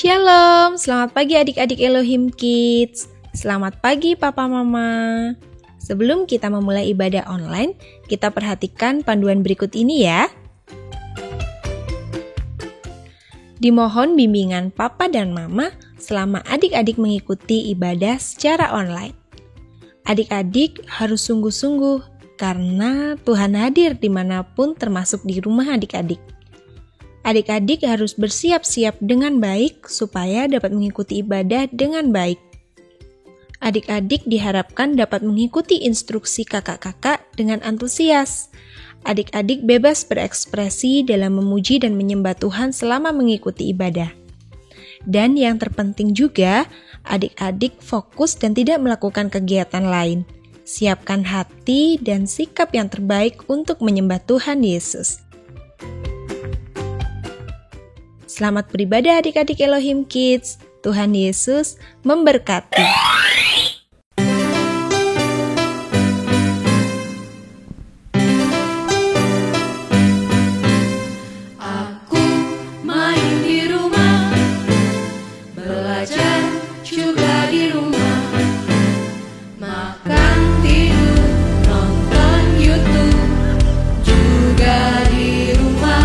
Shalom, selamat pagi adik-adik Elohim Kids. Selamat pagi Papa Mama. Sebelum kita memulai ibadah online, kita perhatikan panduan berikut ini ya. Dimohon bimbingan Papa dan Mama selama adik-adik mengikuti ibadah secara online. Adik-adik harus sungguh-sungguh karena Tuhan hadir dimanapun termasuk di rumah adik-adik. Adik-adik harus bersiap-siap dengan baik supaya dapat mengikuti ibadah dengan baik. Adik-adik diharapkan dapat mengikuti instruksi kakak-kakak dengan antusias. Adik-adik bebas berekspresi dalam memuji dan menyembah Tuhan selama mengikuti ibadah. Dan yang terpenting juga, adik-adik fokus dan tidak melakukan kegiatan lain. Siapkan hati dan sikap yang terbaik untuk menyembah Tuhan Yesus. Selamat beribadah adik-adik Elohim Kids. Tuhan Yesus memberkati. Aku main di rumah, belajar juga di rumah, makan, tidur, nonton YouTube juga di rumah.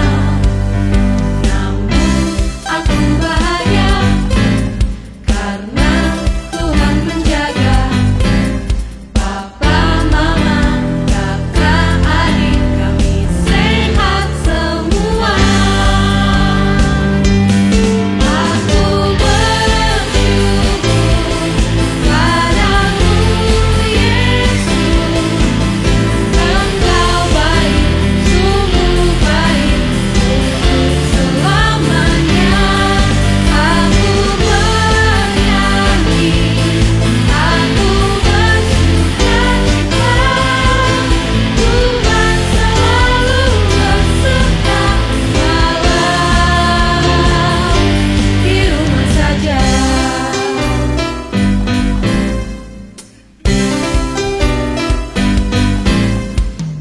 Aku bahagia karena Tuhan menjaga Papa, Mama, kakak, adik kami sehat semua. Aku bersyukur padamu Yesus, Engkau baik, sungguh baik untuk selamanya. Aku bernyanyi, aku bersuka cita, Tuhan selalu beserta walau di rumah saja.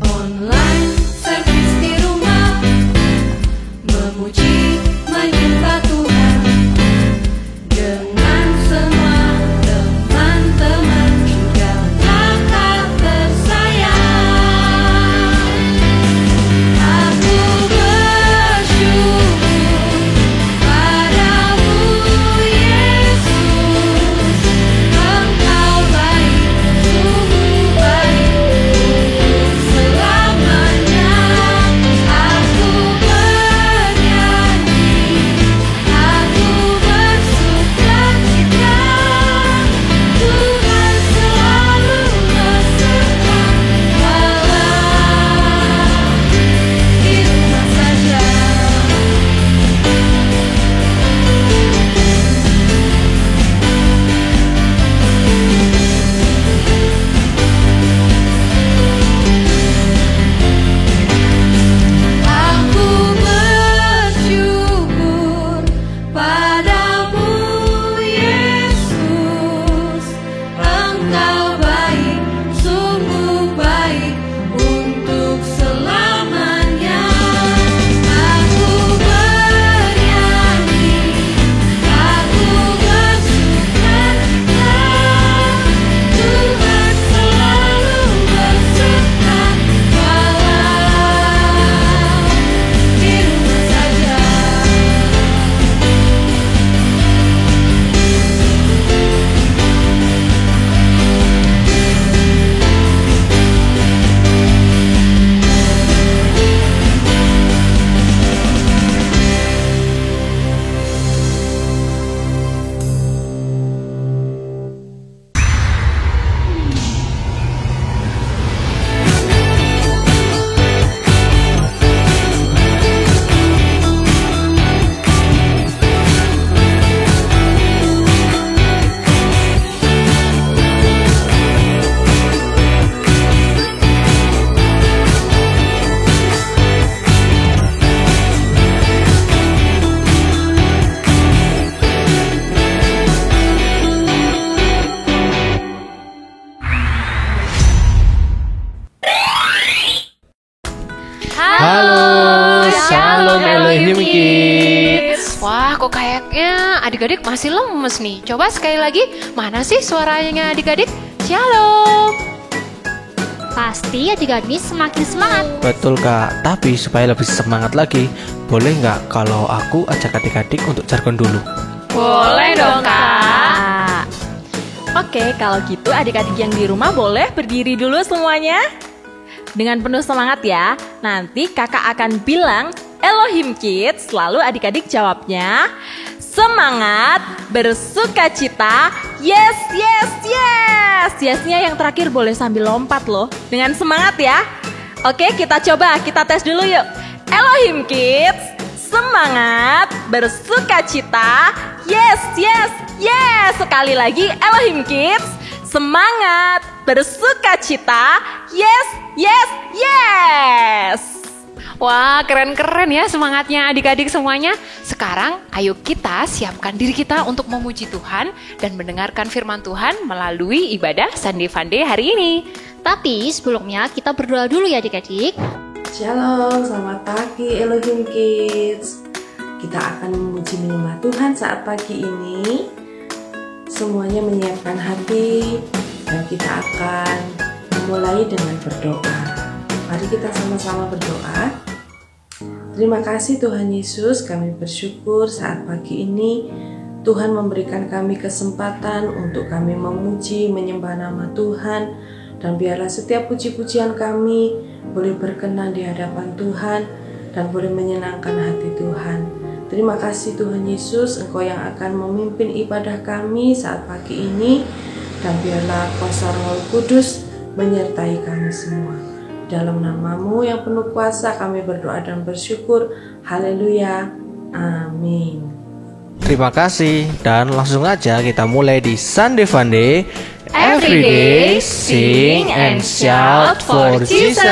Online service di rumah, memuji menyembah Tuhan dengan semua teman-teman juga kakak tersayang. Aku bersyukur padamu Yesus, Engkau baik, sungguh baik untuk selamanya. Aku bernyanyi, aku bersuka cita, Tuhan selalu beserta walau di rumah saja. Aku bersyukur padamu Yesus, Engkau baik, sungguh baik untuk selamanya. Aku bernyanyi, aku bersuka cita, Tuhan selalu beserta walau di rumah saja. Halo, Shalom Elohim Kids. Wah, kok kayak Kayaknya adik-adik masih lemes nih. Coba sekali lagi, mana sih suaranya adik-adik? Shalom. Pasti adik-adik semakin semangat. Betul Kak, tapi supaya lebih semangat lagi, boleh nggak kalau aku ajak adik-adik untuk jargon dulu? Boleh dong, Kak. Oke, kalau gitu adik-adik yang di rumah boleh berdiri dulu semuanya. Dengan penuh semangat ya. Nanti kakak akan bilang Elohim Kids, lalu adik-adik jawabnya semangat, bersukacita, yes, yes, yes. Yesnya yang terakhir boleh sambil lompat loh. Dengan semangat ya. Oke, kita coba, kita tes dulu yuk. Elohim Kids, semangat, bersukacita, yes, yes, yes. Sekali lagi Elohim Kids, semangat, bersukacita, yes, yes, yes. Wah, keren-keren ya semangatnya adik-adik semuanya. Sekarang ayo kita siapkan diri kita untuk memuji Tuhan dan mendengarkan firman Tuhan melalui ibadah Sunday Funday hari ini. Tapi sebelumnya kita berdoa dulu ya adik-adik. Shalom, selamat pagi Elohim Kids. Kita akan memuji menyembah Tuhan saat pagi ini. Semuanya menyiapkan hati dan kita akan memulai dengan berdoa. Mari kita sama-sama berdoa. Terima kasih Tuhan Yesus, kami bersyukur saat pagi ini Tuhan memberikan kami kesempatan untuk kami memuji, menyembah nama Tuhan. Dan biarlah setiap puji-pujian kami boleh berkenan di hadapan Tuhan dan boleh menyenangkan hati Tuhan. Terima kasih Tuhan Yesus, Engkau yang akan memimpin ibadah kami saat pagi ini. Dan biarlah kuasa Roh Kudus menyertai kami semua. Dalam nama-Mu yang penuh kuasa kami berdoa dan bersyukur. Haleluya. Amin. Terima kasih dan langsung aja kita mulai di Sunday Funday. Every day, sing and shout for Jesus.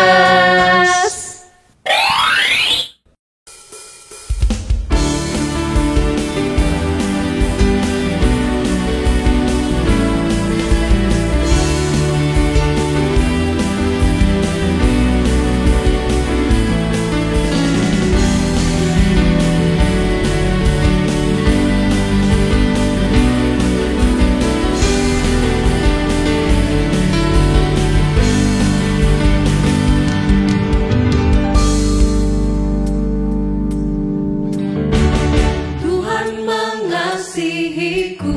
Tuhan mengasihiku,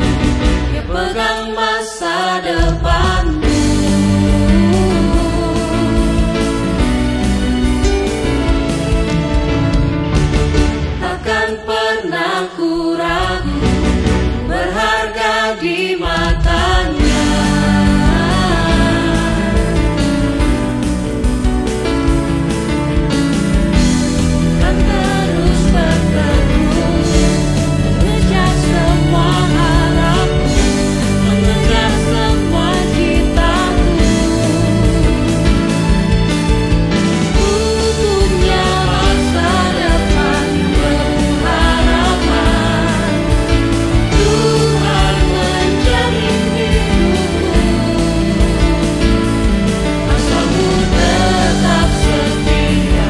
Dia pegang masa depanku. Takkan pernah ku ragu, berharga di matanya. Kan terus berteduh, mengejar semua harapku, mengejar semua citaku. Untuknya masa depan penuh harapan, Tuhan menjamin hidupku. Asalmu tetap setia,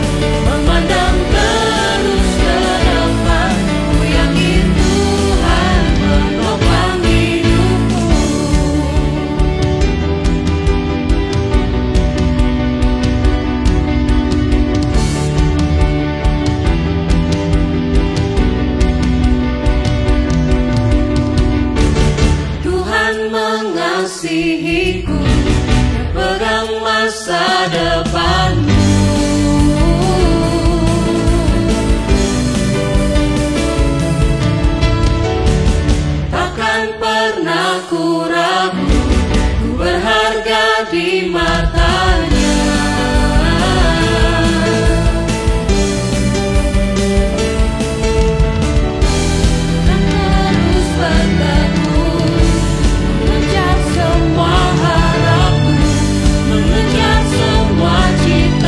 memandang terus ke depan, ku yakin Tuhan menopang hidupku. Tuhan mengasihiku, pegang masa depanmu. Takkan pernah ku ragu, ku berharga di matanya. Kan terus berteguh, mengejar semua harapku, mengejar semua cita.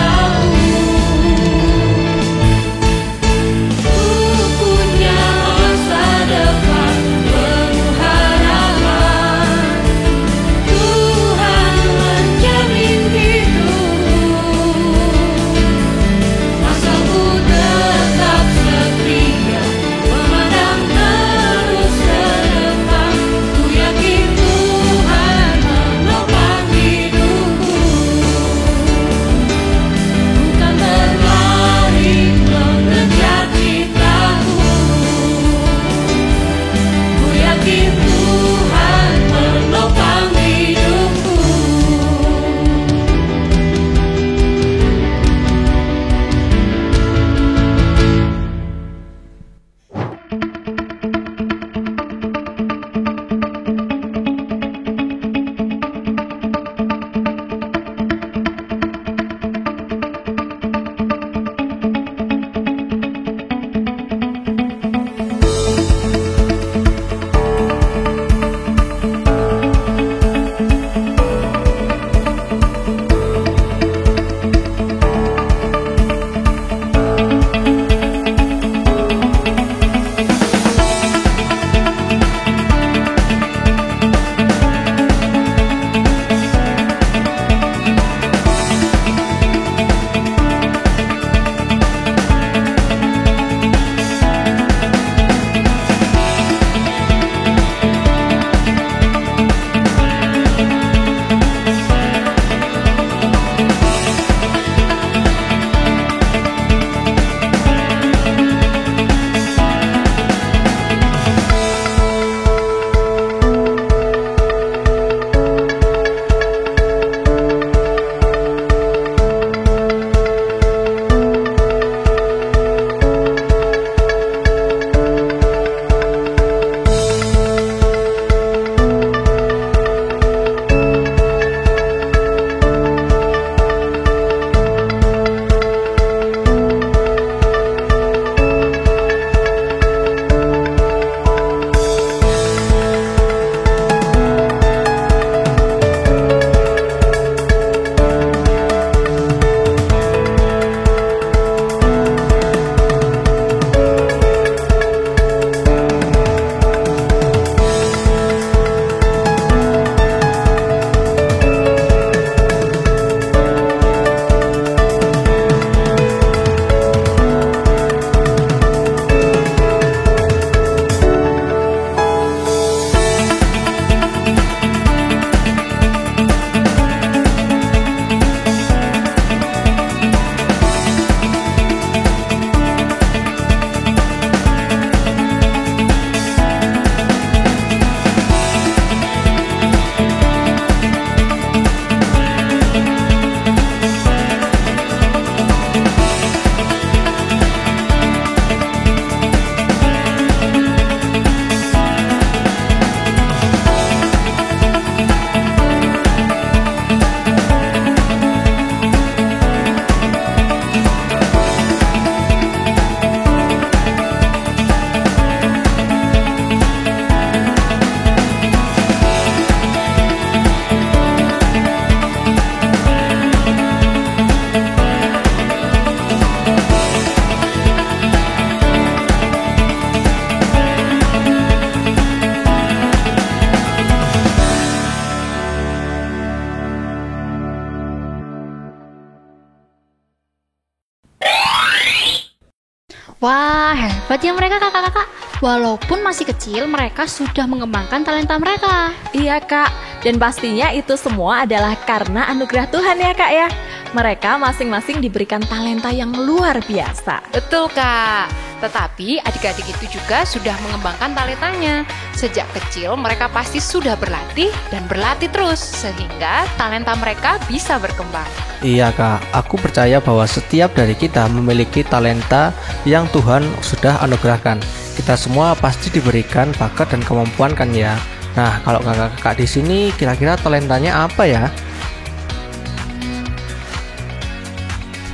Wah, hebat ya mereka kakak-kakak. Walaupun masih kecil, mereka sudah mengembangkan talenta mereka. Iya kak, dan pastinya itu semua adalah karena anugerah Tuhan ya kak ya. Mereka masing-masing diberikan talenta yang luar biasa. Betul Kak, tetapi adik-adik itu juga sudah mengembangkan talentanya. Sejak kecil mereka pasti sudah berlatih dan berlatih terus, sehingga talenta mereka bisa berkembang. Iya kak, aku percaya bahwa setiap dari kita memiliki talenta yang Tuhan sudah anugerahkan. Kita semua pasti diberikan bakat dan kemampuan kan ya. Nah, kalau kakak-kakak di sini kira-kira talentanya apa ya?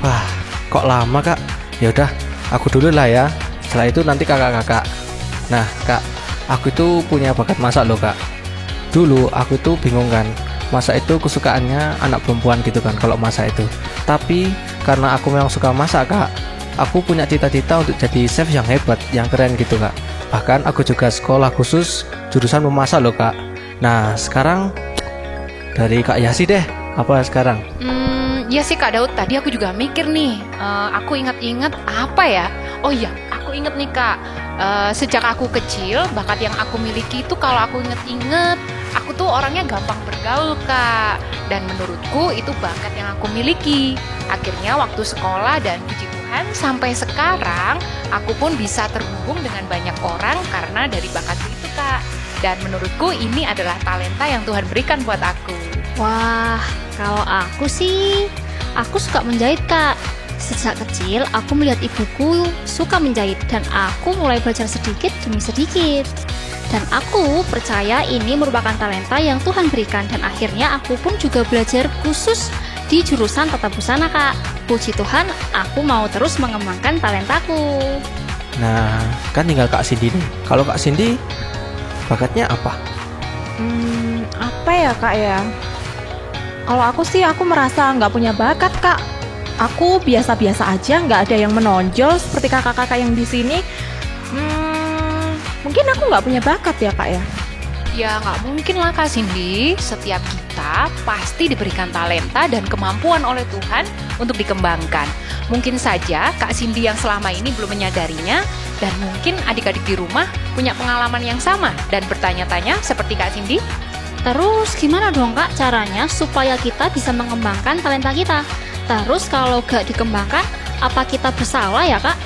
Wah, kok lama kak? Ya udah, aku dulu lah ya. Setelah itu nanti kakak-kakak. Nah kak, aku itu punya bakat masak loh kak. Dulu aku itu bingung kan, masak itu kesukaannya anak perempuan gitu kan kalau masak itu. Tapi karena aku memang suka masak kak, aku punya cita-cita untuk jadi chef yang hebat, yang keren gitu kak. Bahkan aku juga sekolah khusus jurusan memasak loh kak. Nah sekarang dari Kak Yasi deh, apa sekarang? Ya sih Kak Daud, tadi aku juga mikir nih, aku ingat-ingat apa ya? Oh iya, aku ingat nih Kak, sejak aku kecil, bakat yang aku miliki itu kalau aku inget-inget, aku tuh orangnya gampang bergaul Kak. Dan menurutku itu bakat yang aku miliki. Akhirnya waktu sekolah dan puji Tuhan sampai sekarang, aku pun bisa terhubung dengan banyak orang karena dari bakatku itu Kak. Dan menurutku ini adalah talenta yang Tuhan berikan buat aku. Wah, kalau aku sih, aku suka menjahit kak. Sejak kecil aku melihat ibuku suka menjahit dan aku mulai belajar sedikit demi sedikit. Dan aku percaya ini merupakan talenta yang Tuhan berikan dan akhirnya aku pun juga belajar khusus di jurusan tata busana kak. Puji Tuhan, aku mau terus mengembangkan talentaku. Nah, kan tinggal Kak Cindy nih. Kalau Kak Cindy, bakatnya apa? Apa ya kak ya? Kalau aku sih, aku merasa nggak punya bakat kak. Aku biasa-biasa aja, nggak ada yang menonjol seperti kakak-kakak yang di sini. Mungkin aku nggak punya bakat ya kak ya. Ya nggak mungkin lah Kak Cindy, setiap kita pasti diberikan talenta dan kemampuan oleh Tuhan untuk dikembangkan. Mungkin saja Kak Cindy yang selama ini belum menyadarinya, dan mungkin adik-adik di rumah punya pengalaman yang sama dan bertanya-tanya seperti Kak Cindy. Terus gimana dong kak caranya supaya kita bisa mengembangkan talenta kita? Terus kalau gak dikembangkan, apa kita bersalah ya kak?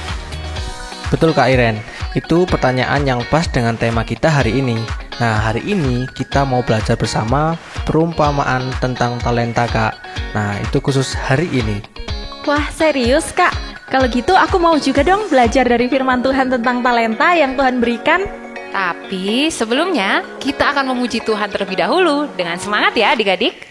Betul Kak Iren, itu pertanyaan yang pas dengan tema kita hari ini. Nah, hari ini kita mau belajar bersama perumpamaan tentang talenta kak. Nah, itu khusus hari ini. Wah serius kak? Kalau gitu aku mau juga dong belajar dari firman Tuhan tentang talenta yang Tuhan berikan. Tapi sebelumnya kita akan memuji Tuhan terlebih dahulu. Dengan semangat ya adik-adik.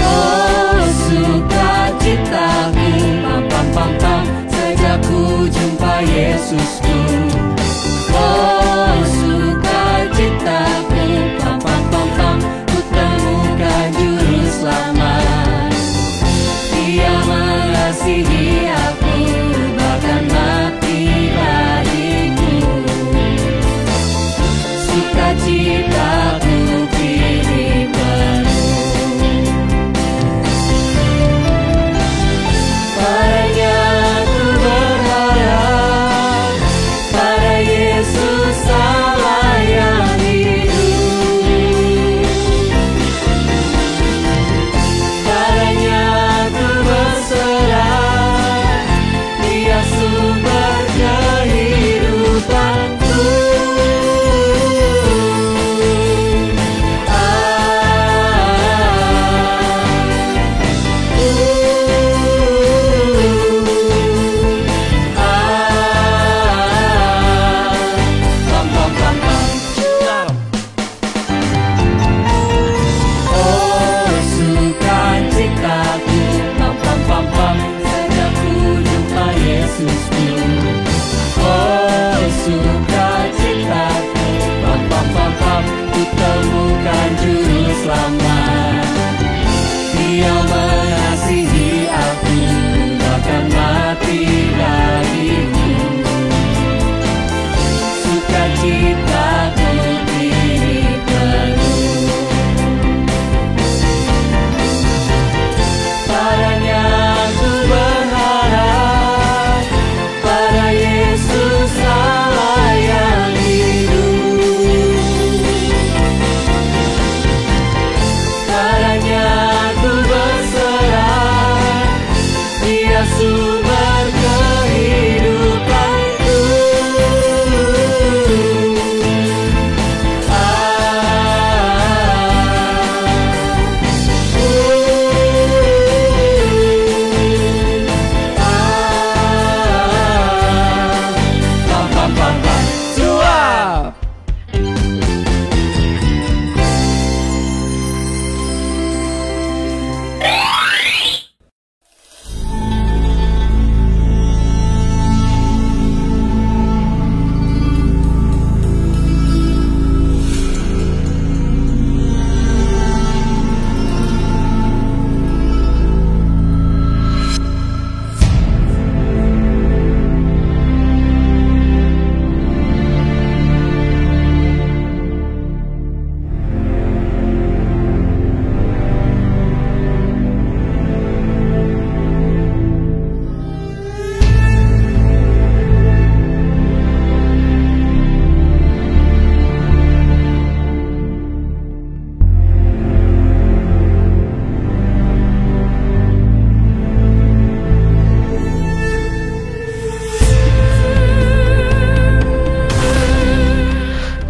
Oh sukacitaku, pam pam pam pam, sejak ku jumpa Yesusku. Oh sukacitaku, pam pam pam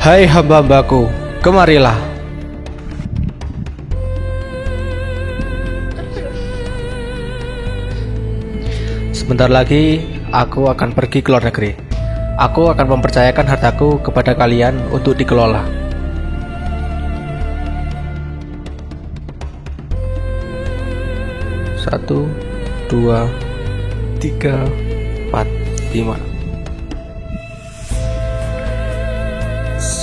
Hai hamba-hambaku, kemarilah. Sebentar lagi aku akan pergi ke luar negeri. Aku akan mempercayakan hartaku kepada kalian untuk dikelola. Satu, 2, 3, 4, 5.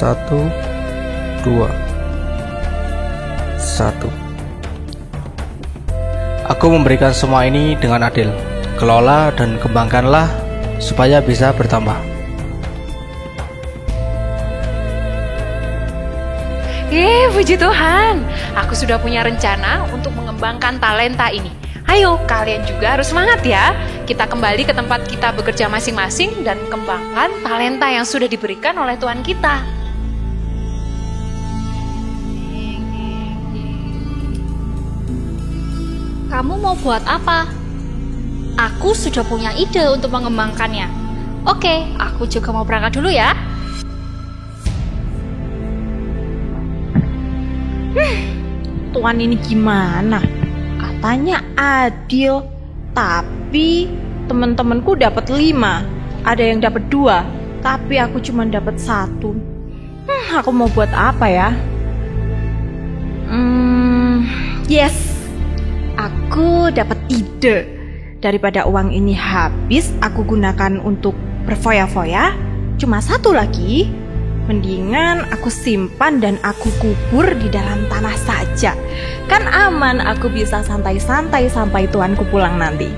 1, 2, 1. Aku memberikan semua ini dengan adil. Kelola dan kembangkanlah supaya bisa bertambah. Puji Tuhan, aku sudah punya rencana untuk mengembangkan talenta ini. Ayo, kalian juga harus semangat ya. Kita kembali ke tempat kita bekerja masing-masing dan kembangkan talenta yang sudah diberikan oleh Tuhan kita. Kamu mau buat apa? Aku sudah punya ide untuk mengembangkannya. Oke, aku juga mau berangkat dulu ya. Tuan ini gimana? Katanya adil, tapi teman-temanku dapat 5, ada yang dapat 2, tapi aku cuma dapat 1. Aku mau buat apa ya? Yes, aku dapat ide. Daripada uang ini habis aku gunakan untuk berfoya-foya, cuma 1 lagi. Mendingan aku simpan dan aku kubur di dalam tanah saja. Kan aman, aku bisa santai-santai sampai tuanku pulang nanti.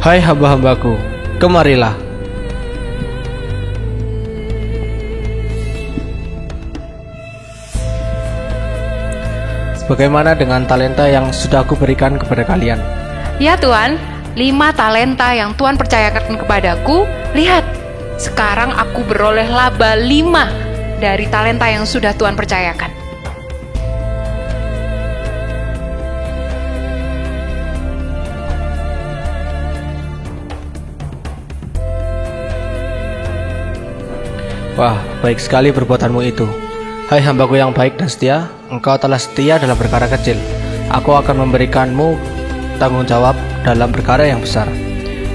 Hai hamba-hambaku, kemarilah. Bagaimana dengan talenta yang sudah aku berikan kepada kalian? Ya Tuan, 5 talenta yang Tuhan percayakan kepadaku. Lihat, sekarang aku beroleh laba 5 dari talenta yang sudah Tuhan percayakan. Wah, baik sekali perbuatanmu itu. Hai hambaku yang baik dan setia, engkau telah setia dalam perkara kecil. Aku akan memberikanmu tanggung jawab dalam perkara yang besar.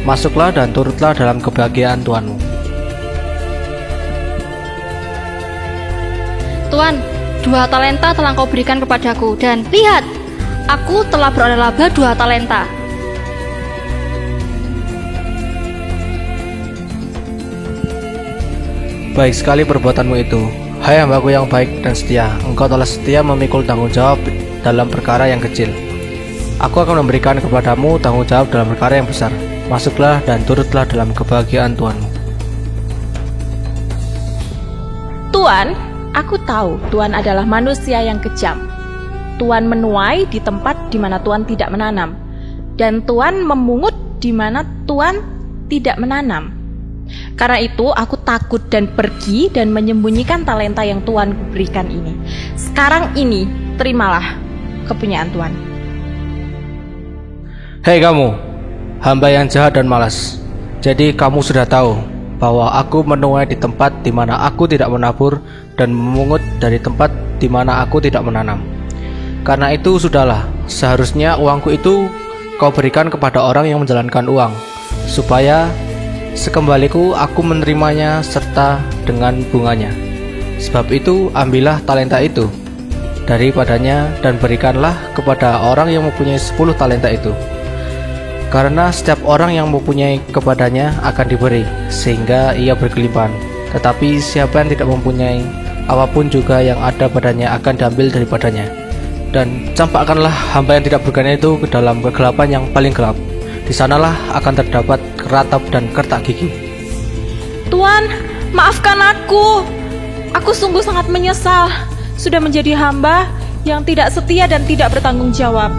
Masuklah dan turutlah dalam kebahagiaan Tuhanmu. Tuan, 2 talenta telah kau berikan kepadaku. Dan lihat, aku telah beroleh laba 2 talenta. Baik sekali perbuatanmu itu. Hai hambaku yang baik dan setia, engkau telah setia memikul tanggung jawab dalam perkara yang kecil. Aku akan memberikan kepadamu tanggung jawab dalam perkara yang besar. Masuklah dan turutlah dalam kebahagiaan Tuhanmu. Tuan, aku tahu Tuan adalah manusia yang kejam. Tuan menuai di tempat di mana Tuan tidak menanam, dan Tuan memungut di mana Tuan tidak menanam. Karena itu aku takut dan pergi dan menyembunyikan talenta yang Tuan berikan ini. Sekarang ini, terimalah kepunyaan Tuan. Hei kamu, hamba yang jahat dan malas. Jadi kamu sudah tahu bahwa aku menuai di tempat di mana aku tidak menabur dan memungut dari tempat di mana aku tidak menanam. Karena itu sudahlah, seharusnya uangku itu kau berikan kepada orang yang menjalankan uang, supaya sekembaliku aku menerimanya serta dengan bunganya. Sebab itu ambillah talenta itu daripadanya dan berikanlah kepada orang yang mempunyai 10 talenta itu. Karena setiap orang yang mempunyai kepadanya akan diberi, sehingga ia berkelimpahan. Tetapi siapa yang tidak mempunyai, apapun juga yang ada padanya akan diambil daripadanya. Dan campakkanlah hamba yang tidak berguna itu ke dalam kegelapan yang paling gelap. Di sanalah akan terdapat keratap dan kertak gigi. Tuan, maafkan aku. Aku sungguh sangat menyesal sudah menjadi hamba yang tidak setia dan tidak bertanggung jawab.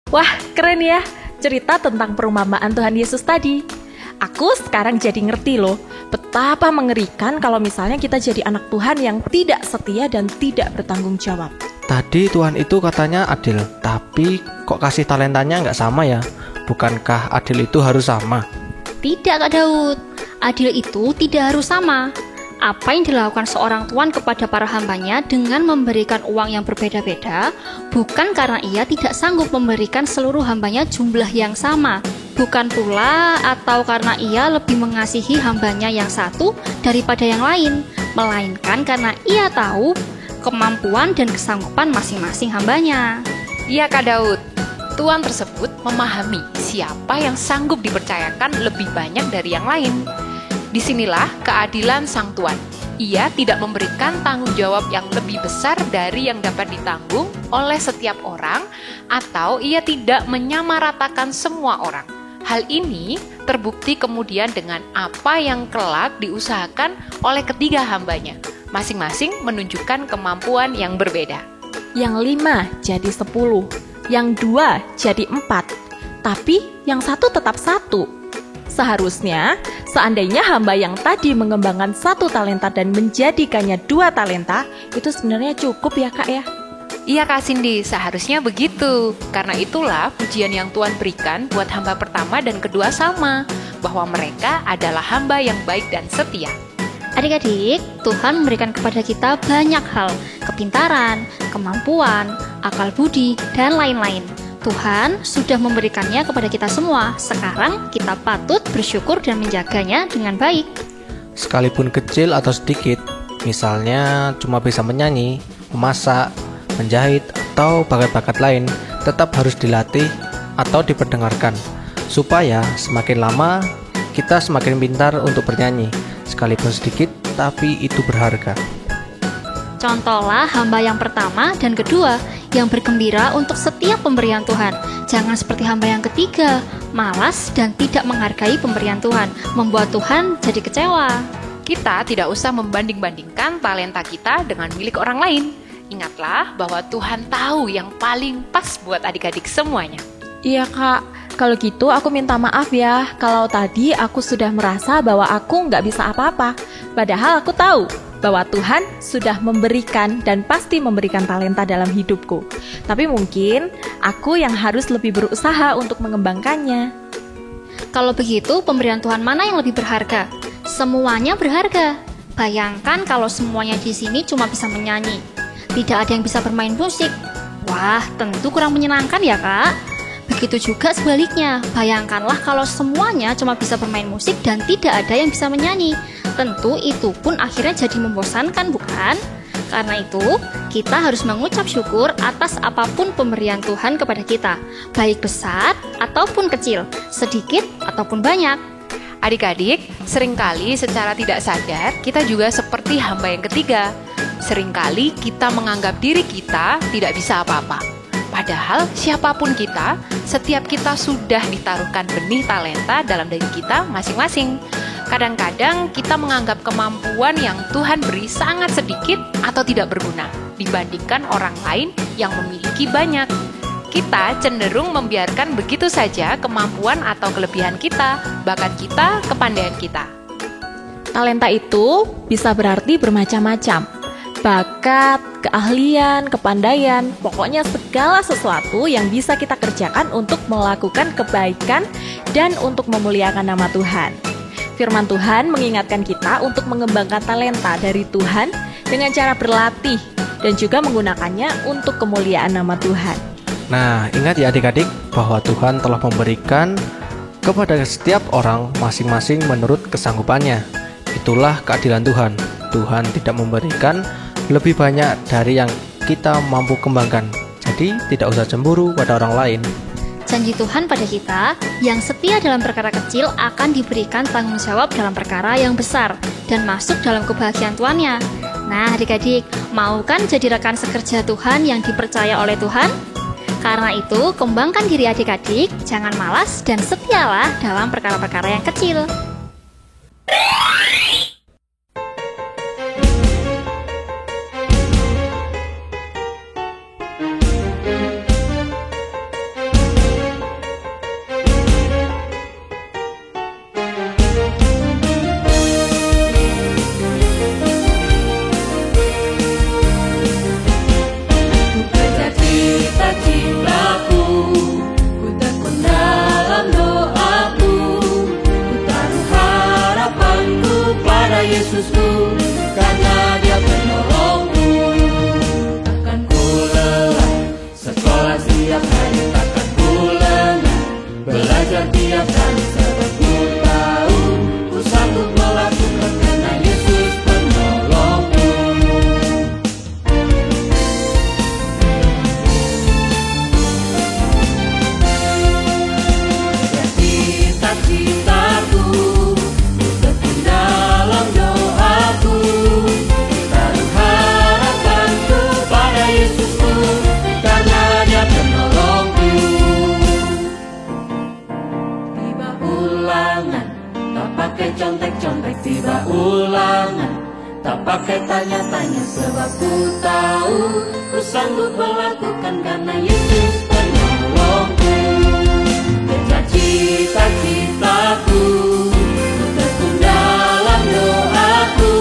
Wah, keren ya cerita tentang perumpamaan Tuhan Yesus tadi. Aku sekarang jadi ngerti loh, betapa mengerikan kalau misalnya kita jadi anak Tuhan yang tidak setia dan tidak bertanggung jawab. Tadi Tuhan itu katanya adil, tapi kok kasih talentanya nggak sama ya? Bukankah adil itu harus sama? Tidak Kak Daud, adil itu tidak harus sama. Apa yang dilakukan seorang tuan kepada para hambanya dengan memberikan uang yang berbeda-beda, bukan karena ia tidak sanggup memberikan seluruh hambanya jumlah yang sama. Bukan pula atau karena ia lebih mengasihi hambanya yang satu daripada yang lain, melainkan karena ia tahu kemampuan dan kesanggupan masing-masing hambanya. Iya Kak Daud, tuan tersebut memahami siapa yang sanggup dipercayakan lebih banyak dari yang lain. Disinilah keadilan sang tuan. Ia tidak memberikan tanggung jawab yang lebih besar dari yang dapat ditanggung oleh setiap orang, atau ia tidak menyamaratakan semua orang. Hal ini terbukti kemudian dengan apa yang kelak diusahakan oleh ketiga hambanya. Masing-masing menunjukkan kemampuan yang berbeda. Yang 5 jadi 10, yang 2 jadi 4, tapi yang satu tetap 1. Seharusnya, seandainya hamba yang tadi mengembangkan 1 talenta dan menjadikannya 2 talenta, itu sebenarnya cukup ya Kak ya? Iya Kak Cindy, seharusnya begitu. Karena itulah pujian yang Tuhan berikan buat hamba pertama dan kedua sama, bahwa mereka adalah hamba yang baik dan setia. Adik-adik, Tuhan memberikan kepada kita banyak hal, kepintaran, kemampuan, akal budi, dan lain-lain. Tuhan sudah memberikannya kepada kita semua. Sekarang kita patut bersyukur dan menjaganya dengan baik. Sekalipun kecil atau sedikit, misalnya cuma bisa menyanyi, memasak, menjahit, atau bakat-bakat lain, tetap harus dilatih atau diperdengarkan, supaya semakin lama kita semakin pintar untuk bernyanyi. Sekalipun sedikit, tapi itu berharga. Contohlah hamba yang pertama dan kedua yang bergembira untuk setiap pemberian Tuhan. Jangan seperti hamba yang ketiga, malas dan tidak menghargai pemberian Tuhan, membuat Tuhan jadi kecewa. Kita tidak usah membanding-bandingkan talenta kita dengan milik orang lain. Ingatlah bahwa Tuhan tahu yang paling pas buat adik-adik semuanya. Iya Kak, kalau gitu aku minta maaf ya kalau tadi aku sudah merasa bahwa aku nggak bisa apa-apa. Padahal aku tahu bahwa Tuhan sudah memberikan dan pasti memberikan talenta dalam hidupku. Tapi mungkin aku yang harus lebih berusaha untuk mengembangkannya. Kalau begitu, pemberian Tuhan mana yang lebih berharga? Semuanya berharga. Bayangkan kalau semuanya di sini cuma bisa menyanyi, tidak ada yang bisa bermain musik. Wah, tentu kurang menyenangkan ya Kak? Begitu juga sebaliknya, bayangkanlah kalau semuanya cuma bisa bermain musik dan tidak ada yang bisa menyanyi. Tentu itu pun akhirnya jadi membosankan, bukan? Karena itu, kita harus mengucap syukur atas apapun pemberian Tuhan kepada kita, baik besar ataupun kecil, sedikit ataupun banyak. Adik-adik, seringkali secara tidak sadar kita juga seperti hamba yang ketiga. Seringkali kita menganggap diri kita tidak bisa apa-apa. Padahal siapapun kita, setiap kita sudah ditaruhkan benih talenta dalam diri kita masing-masing. Kadang-kadang kita menganggap kemampuan yang Tuhan beri sangat sedikit atau tidak berguna dibandingkan orang lain yang memiliki banyak. Kita cenderung membiarkan begitu saja kemampuan atau kelebihan kita, bakat kita, kepandaian kita. Talenta itu bisa berarti bermacam-macam. Bakat, keahlian, kepandaian, pokoknya segala sesuatu yang bisa kita kerjakan untuk melakukan kebaikan dan untuk memuliakan nama Tuhan. Firman Tuhan mengingatkan kita untuk mengembangkan talenta dari Tuhan dengan cara berlatih dan juga menggunakannya untuk kemuliaan nama Tuhan. Nah, ingat ya adik-adik bahwa Tuhan telah memberikan kepada setiap orang masing-masing menurut kesanggupannya. Itulah keadilan Tuhan. Tuhan tidak memberikan lebih banyak dari yang kita mampu kembangkan. Jadi tidak usah cemburu pada orang lain. Janji Tuhan pada kita, yang setia dalam perkara kecil akan diberikan tanggung jawab dalam perkara yang besar dan masuk dalam kebahagiaan tuannya. Nah adik-adik, mau kan jadi rekan sekerja Tuhan yang dipercaya oleh Tuhan? Karena itu, kembangkan diri adik-adik, jangan malas dan setialah dalam perkara-perkara yang kecil. pakai tanya-tanya sebab ku tahu ku sanggup melakukan karena Yesus penolongku. Kejar cita-citaku, tekun dalam doaku,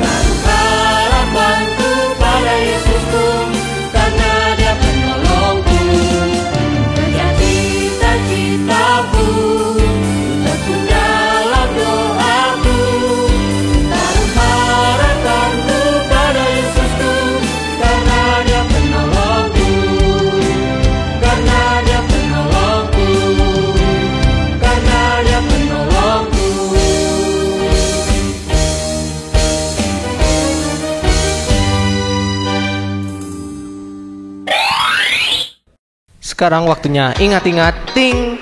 taruh harapanku pada Yesusku karena Dia penolongku. Kejar cita-citaku, tekun dalam doaku, taruh harapanku pada Yesusku karena Dia penolongku. Karena Dia penolongku, karena Dia penolongku. Sekarang waktunya ingat-ingat, ting.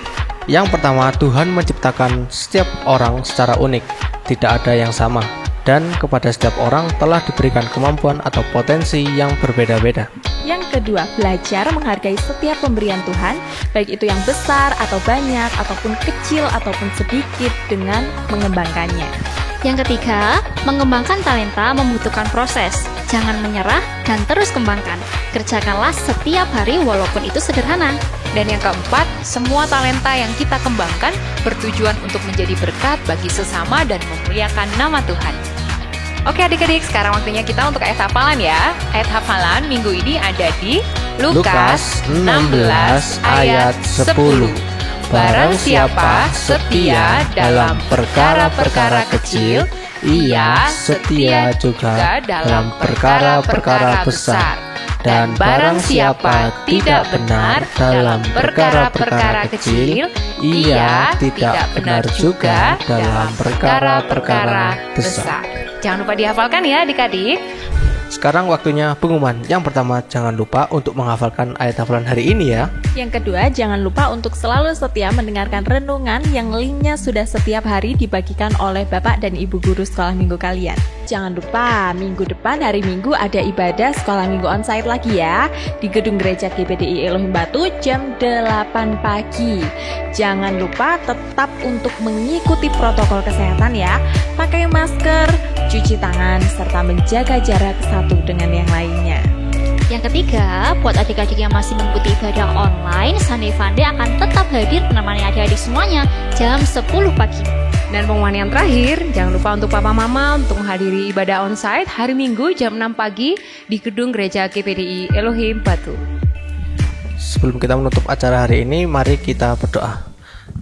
Yang pertama, Tuhan menciptakan setiap orang secara unik, tidak ada yang sama. Dan kepada setiap orang telah diberikan kemampuan atau potensi yang berbeda-beda. Yang kedua, belajar menghargai setiap pemberian Tuhan, baik itu yang besar atau banyak, ataupun kecil ataupun sedikit, dengan mengembangkannya. Yang ketiga, mengembangkan talenta membutuhkan proses. Jangan menyerah dan terus kembangkan. Kerjakanlah setiap hari walaupun itu sederhana. Dan yang keempat, semua talenta yang kita kembangkan bertujuan untuk menjadi berkat bagi sesama dan memuliakan nama Tuhan. Oke adik-adik, sekarang waktunya kita untuk ayat hafalan ya. Ayat hafalan minggu ini ada di Lukas 16 ayat 10. Barang siapa setia dalam perkara-perkara kecil, ia setia juga dalam perkara-perkara besar. Dan barang siapa tidak benar dalam perkara-perkara kecil, ia tidak benar juga dalam perkara-perkara besar. Jangan lupa dihafalkan ya adik-adik. Sekarang waktunya pengumuman. Yang pertama, jangan lupa untuk menghafalkan ayat hafalan hari ini ya. Yang kedua, jangan lupa untuk selalu setia mendengarkan renungan yang linknya sudah setiap hari dibagikan oleh Bapak dan Ibu Guru Sekolah Minggu kalian. Jangan lupa, minggu depan hari Minggu ada ibadah Sekolah Minggu onsite lagi ya, di Gedung Gereja GPDI Elohim Batu jam 8 pagi. Jangan lupa tetap untuk mengikuti protokol kesehatan ya, pakai masker, cuci tangan, serta menjaga jarak satu dengan yang lainnya. Yang ketiga, buat adik-adik yang masih mengikuti ibadah online, Sunday Funday akan tetap hadir menemani adik-adik semuanya jam 10 pagi. Dan pengumuman yang terakhir, jangan lupa untuk papa mama untuk menghadiri ibadah onsite hari Minggu jam 6 pagi di Gedung Gereja GPDI Elohim Batu. Sebelum kita menutup acara hari ini, mari kita berdoa.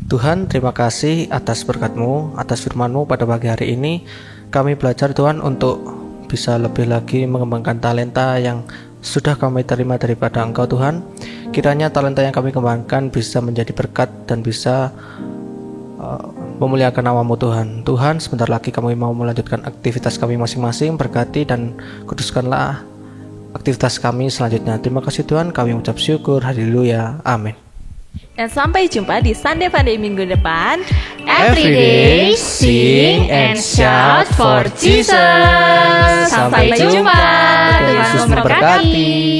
Tuhan, terima kasih atas berkat-Mu, atas firman-Mu pada pagi hari ini. Kami belajar Tuhan untuk bisa lebih lagi mengembangkan talenta yang sudah kami terima daripada Engkau Tuhan. Kiranya talenta yang kami kembangkan bisa menjadi berkat dan bisa memuliakan nama-Mu Tuhan. Tuhan, sebentar lagi kami mau melanjutkan aktivitas kami masing-masing. Berkati dan kuduskanlah aktivitas kami selanjutnya. Terima kasih Tuhan, kami ucap syukur. Haleluya, amin. Dan sampai jumpa di Sunday Funday minggu depan. Every day, sing and shout for Jesus. Sampai jumpa. Tuhan Yesus memberkati.